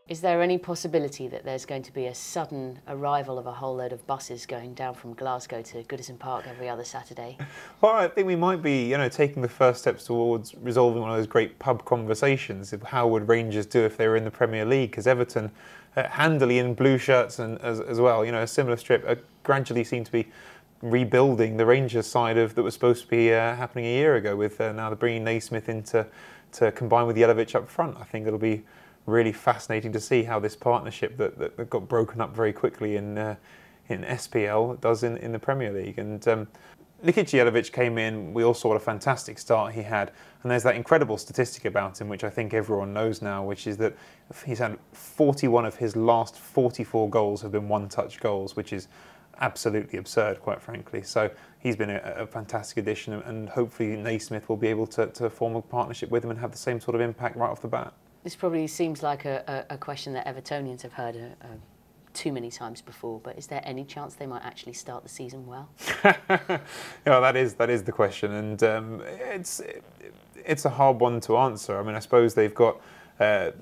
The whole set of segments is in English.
Is there any possibility that there's going to be a sudden arrival of a whole load of buses going down from Glasgow to Goodison Park every other Saturday? Well, I think we might be, taking the first steps towards resolving one of those great pub conversations of how would Rangers do if they were in the Premier League, because Everton, handily in blue shirts and as well, a similar strip, gradually seem to be rebuilding the Rangers side that was supposed to be happening a year ago, with now bringing Naismith in to combine with Jelavic up front. I think it'll be really fascinating to see how this partnership that got broken up very quickly in SPL does in the Premier League. And Nikic Jelavic came in, we all saw what a fantastic start he had, and there's that incredible statistic about him which I think everyone knows now, which is that he's had 41 of his last 44 goals have been one-touch goals, which is absolutely absurd, quite frankly. So he's been a fantastic addition, and hopefully Naismith will be able to form a partnership with him and have the same sort of impact right off the bat. This probably seems like a question that Evertonians have heard too many times before, but is there any chance they might actually start the season well? That is the question, and it's a hard one to answer. I mean, I suppose they've got the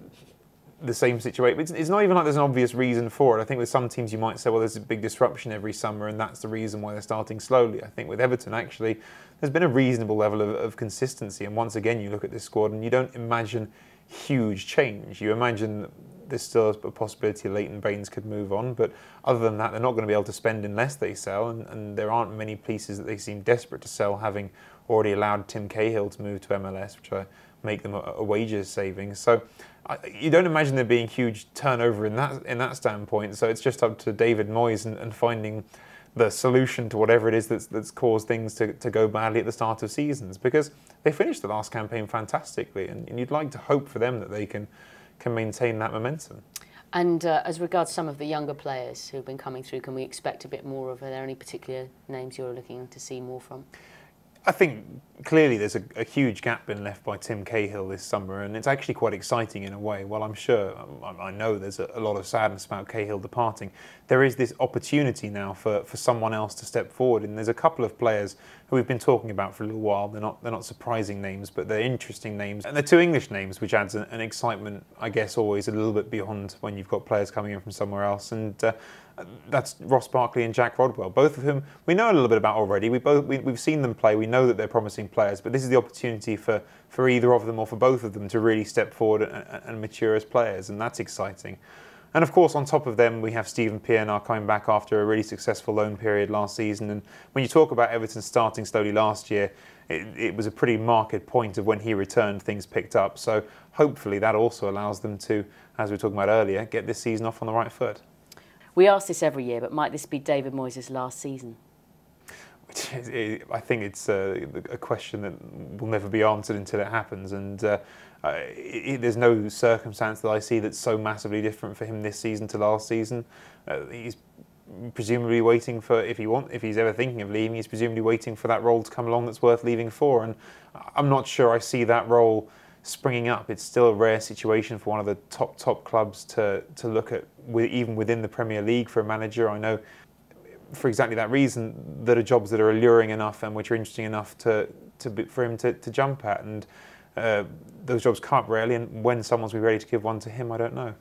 same situation. It's not even like there's an obvious reason for it. I think with some teams you might say, well, there's a big disruption every summer and that's the reason why they're starting slowly. I think with Everton, actually, there's been a reasonable level of consistency, and once again you look at this squad and you don't imagine huge change. You imagine there's still a possibility Leighton Baines could move on, but other than that, they're not going to be able to spend unless they sell, and there aren't many pieces that they seem desperate to sell, having already allowed Tim Cahill to move to MLS, which I make them a wages savings. So you don't imagine there being huge turnover in that standpoint. So it's just up to David Moyes and finding the solution to whatever it is that's caused things to go badly at the start of seasons, because they finished the last campaign fantastically, and you'd like to hope for them that they can maintain that momentum. And as regards some of the younger players who've been coming through, can we expect a bit more of? Are there any particular names you're looking to see more from? I think clearly there's a huge gap been left by Tim Cahill this summer, and it's actually quite exciting in a way. While I'm sure, I know there's a lot of sadness about Cahill departing, there is this opportunity now for someone else to step forward, and there's a couple of players who we've been talking about for a little while. They're not surprising names, but they're interesting names, and they're two English names, which adds an excitement, I guess, always a little bit beyond when you've got players coming in from somewhere else. And that's Ross Barkley and Jack Rodwell, both of whom we know a little bit about already. We've seen them play. We know that they're promising players, but this is the opportunity for either of them or for both of them to really step forward and mature as players, and that's exciting. And of course, on top of them, we have Stephen Pienaar coming back after a really successful loan period last season. And when you talk about Everton starting slowly last year, it was a pretty marked point of when he returned, things picked up. So hopefully that also allows them to, as we were talking about earlier, get this season off on the right foot. We ask this every year, but might this be David Moyes' last season? I think it's a question that will never be answered until it happens, and there's no circumstance that I see that's so massively different for him this season to last season. He's presumably waiting for, if he's ever thinking of leaving, he's presumably waiting for that role to come along that's worth leaving for, and I'm not sure I see that role springing up. It's still a rare situation for one of the top clubs to look at, even within the Premier League, for a manager. I know for exactly that reason that are jobs that are alluring enough and which are interesting enough for him to jump at, and those jobs come up rarely, and when someone's ready to give one to him, I don't know.